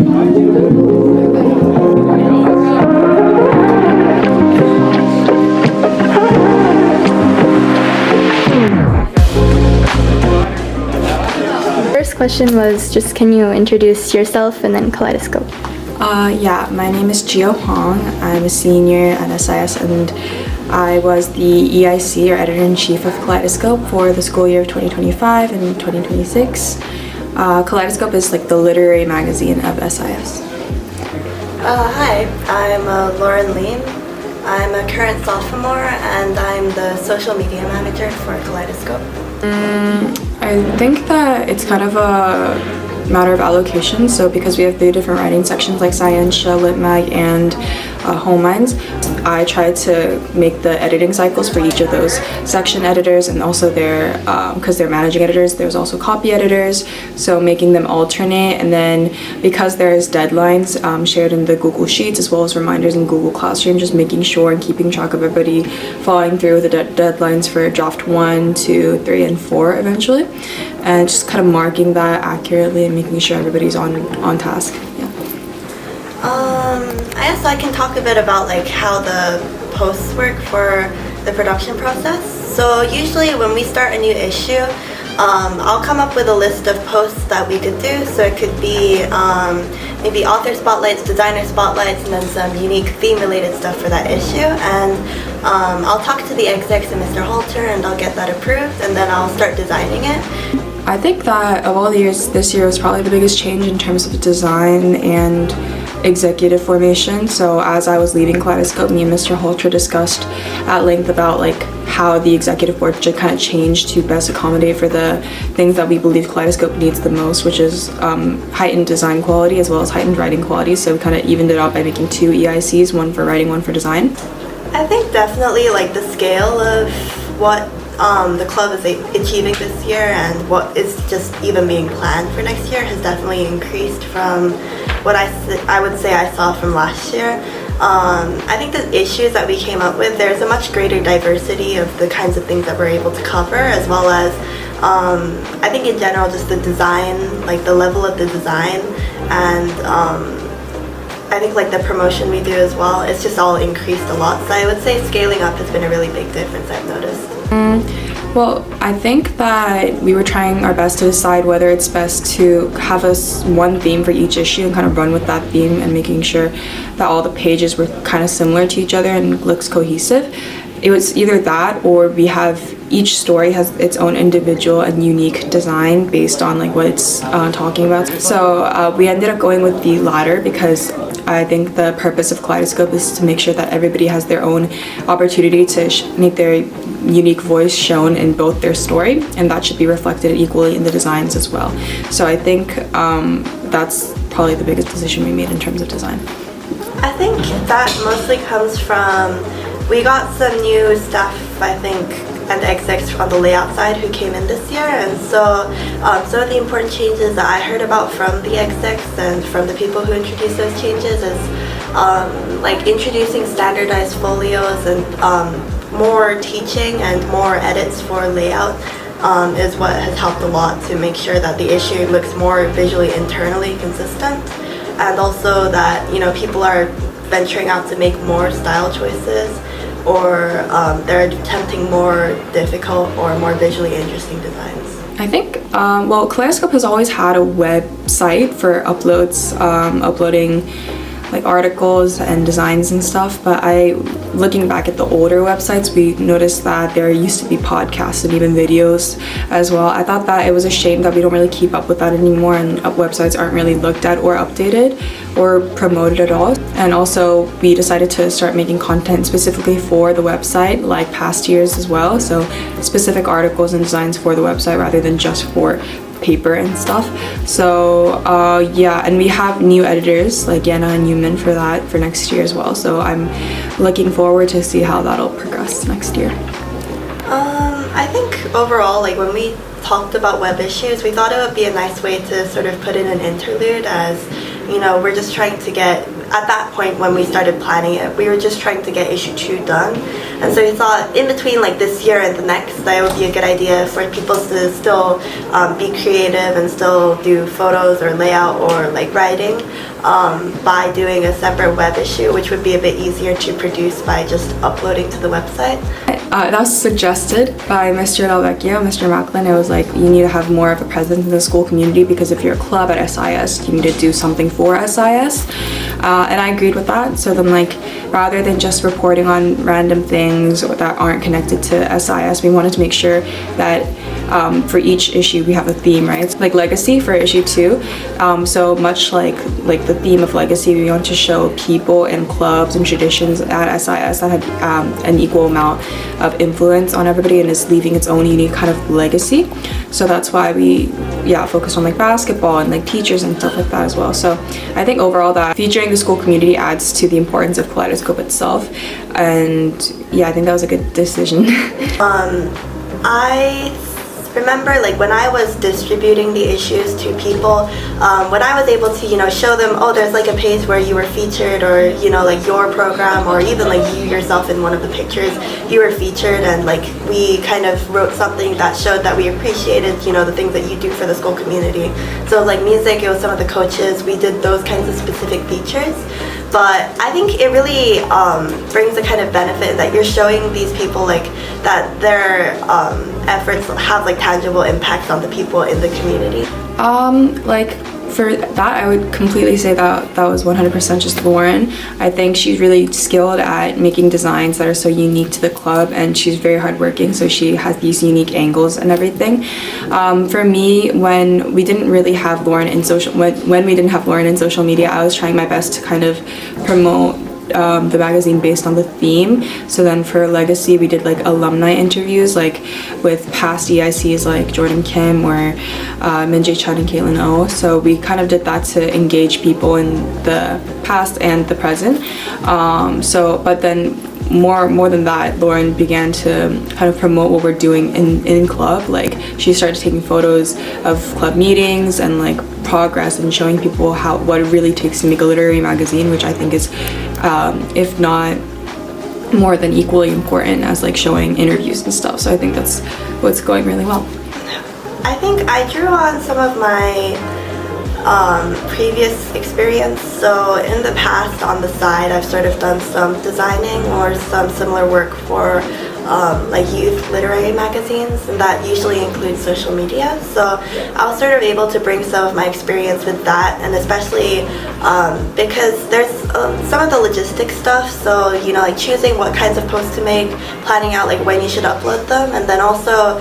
First question was just, can you introduce yourself and then Kaleidoscope? Yeah, my name is Gio Hong. I'm a senior at SIS and I was the EIC or Editor-in-Chief of Kaleidoscope for the school year of 2025 and 2026. Kaleidoscope is like the literary magazine of SIS. Hi, I'm Lauren Lean. I'm a current sophomore and I'm the social media manager for Kaleidoscope. I think that it's kind of a matter of allocation. So because we have 3 different writing sections like Scientia, Lit Mag, and Home Minds, I try to make the editing cycles for each of those section editors, and also their because they're managing editors, there's also copy editors, so making them alternate. And then because there's deadlines shared in the Google Sheets as well as reminders in Google Classroom, just making sure and keeping track of everybody following through with the deadlines for draft 1, 2, 3, and 4 eventually, and just kind of marking that accurately and making sure everybody's on task. Yeah. I guess I can talk a bit about like how the posts work for the production process. So usually when we start a new issue, I'll come up with a list of posts that we could do. So it could be maybe author spotlights, designer spotlights, and then some unique theme-related stuff for that issue. And I'll talk to the execs and Mr. Halter, and I'll get that approved, and then I'll start designing it. I think that of all the years, this year was probably the biggest change in terms of design and executive formation. So as I was leaving Kaleidoscope, me and Mr. Halter discussed at length about like how the executive board should kind of change to best accommodate for the things that we believe Kaleidoscope needs the most, which is heightened design quality as well as heightened writing quality. So we kind of evened it out by making 2 EICs, one for writing, one for design. I think definitely like the scale of what the club is achieving this year and what is just even being planned for next year has definitely increased from what I would say I saw from last year. I think the issues that we came up with, there's a much greater diversity of the kinds of things that we're able to cover, as well as I think in general just the design, like the level of the design, and I think like the promotion we do as well, it's just all increased a lot. So I would say scaling up has been a really big difference I've noticed. Well, I think that we were trying our best to decide whether it's best to have one theme for each issue and kind of run with that theme, and making sure that all the pages were kind of similar to each other and looks cohesive. It was either that, or we have each story has its own individual and unique design based on like what it's talking about. So we ended up going with the latter because I think the purpose of Kaleidoscope is to make sure that everybody has their own opportunity to make their unique voice shown in both their story, and that should be reflected equally in the designs as well. So I think that's probably the biggest decision we made in terms of design. I think that mostly comes from, we got some new staff, I think, and execs on the layout side who came in this year, and so some of the important changes that I heard about from the execs and from the people who introduced those changes is like introducing standardized folios and more teaching and more edits for layout is what has helped a lot to make sure that the issue looks more visually internally consistent, and also that people are venturing out to make more style choices, or they're attempting more difficult or more visually interesting designs. I think, well, Kaleidoscope has always had a website for uploads, uploading like articles and designs and stuff, but looking back at the older websites, we noticed that there used to be podcasts and even videos as well. I thought that it was a shame that we don't really keep up with that anymore, and websites aren't really looked at or updated or promoted at all. And also we decided to start making content specifically for the website like past years as well, so specific articles and designs for the website rather than just for paper and stuff. So yeah, and we have new editors like Yana and Newman for next year as well, so I'm looking forward to see how that'll progress next year. I think overall, like when we talked about web issues, we thought it would be a nice way to sort of put in an interlude, as we're just trying to get at that point when we started planning it, we were just trying to get issue 2 done. And so we thought in between like this year and the next, that would be a good idea for people to still be creative and still do photos or layout or like writing by doing a separate web issue, which would be a bit easier to produce by just uploading to the website. That was suggested by Mr. Delvecchio, Mr. Macklin. It was like, you need to have more of a presence in the school community because if you're a club at SIS, you need to do something for SIS. And I agreed with that. So then like, rather than just reporting on random things that aren't connected to SIS, we wanted to make sure that for each issue we have a theme, right? Like legacy for issue 2. So much like the theme of legacy, we want to show people and clubs and traditions at SIS that had an equal amount of influence on everybody and is leaving its own unique kind of legacy. So that's why we focused on like basketball and like teachers and stuff like that as well. So I think overall that featuring the school community adds to the importance of Kaleidoscope itself, and I think that was a good decision. I remember like when I was distributing the issues to people, when I was able to show them, oh, there's like a page where you were featured, or like your program, or even like you yourself in one of the pictures you were featured, and like we kind of wrote something that showed that we appreciated the things that you do for the school community. So like music, it was some of the coaches, we did those kinds of specific features. But I think it really brings a kind of benefit that you're showing these people like that their efforts have like tangible impacts on the people in the community. Like for that, I would completely say that that was 100% just Lauren. I think she's really skilled at making designs that are so unique to the club, and she's very hardworking, so she has these unique angles and everything. For me, when we didn't have Lauren in social media, I was trying my best to kind of promote the magazine based on the theme. So then for Legacy, we did like alumni interviews like with past EICs like Jordan Kim or Min Jae Chun and Caitlin O. So we kind of did that to engage people in the past and the present. But then more than that, Lauren began to kind of promote what we're doing in club. Like she started taking photos of club meetings and like progress and showing people what it really takes to make a literary magazine, which I think is if not more than equally important as like showing interviews and stuff. So I think that's what's going really well. I think I drew on some of my previous experience. So in the past, on the side, I've sort of done some designing or some similar work for like youth literary magazines, and that usually includes social media. So I was sort of able to bring some of my experience with that, and especially because there's some of the logistic stuff, so like choosing what kinds of posts to make, planning out like when you should upload them, and then also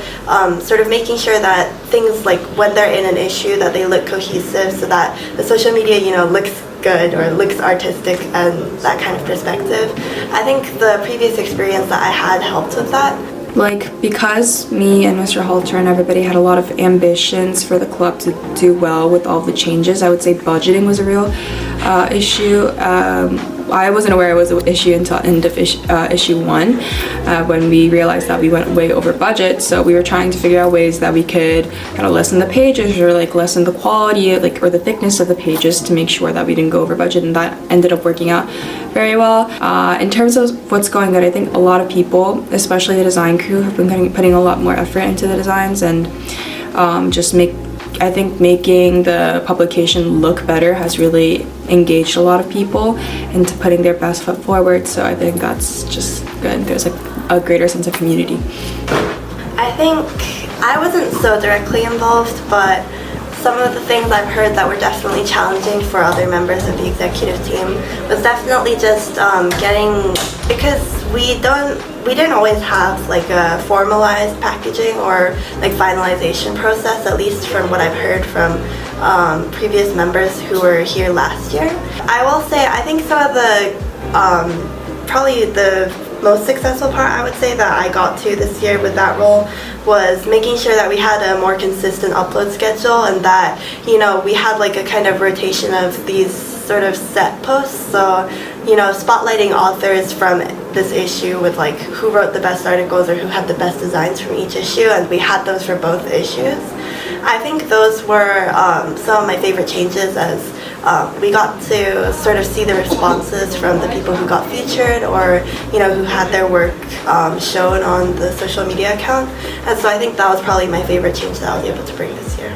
sort of making sure that things like when they're in an issue that they look cohesive, so that the social media looks good or looks artistic and that kind of perspective. I think the previous experience that I had helped with that. Like, because me and Mr. Halter and everybody had a lot of ambitions for the club to do well with all the changes, I would say budgeting was a real issue. I wasn't aware it was an issue until end of issue 1 when we realized that we went way over budget. So we were trying to figure out ways that we could kind of lessen the pages or like lessen the quality or the thickness of the pages to make sure that we didn't go over budget, and that ended up working out very well. In terms of what's going good, I think a lot of people, especially the design crew, have been putting a lot more effort into the designs, and I think making the publication look better has really engaged a lot of people into putting their best foot forward. So I think that's just good. There's like a greater sense of community. I think I wasn't so directly involved, but some of the things I've heard that were definitely challenging for other members of the executive team was definitely just because we didn't always have like a formalized packaging or like finalization process, at least from what I've heard from previous members who were here last year. I will say I think some of the probably the most successful part I would say that I got to this year with that role was making sure that we had a more consistent upload schedule, and that we had like a kind of rotation of these sort of set posts. So spotlighting authors from this issue with like who wrote the best articles or who had the best designs from each issue, and we had those for both issues. I think those were some of my favorite changes, as we got to sort of see the responses from the people who got featured or who had their work shown on the social media account. And so I think that was probably my favorite change that I was able to bring this year.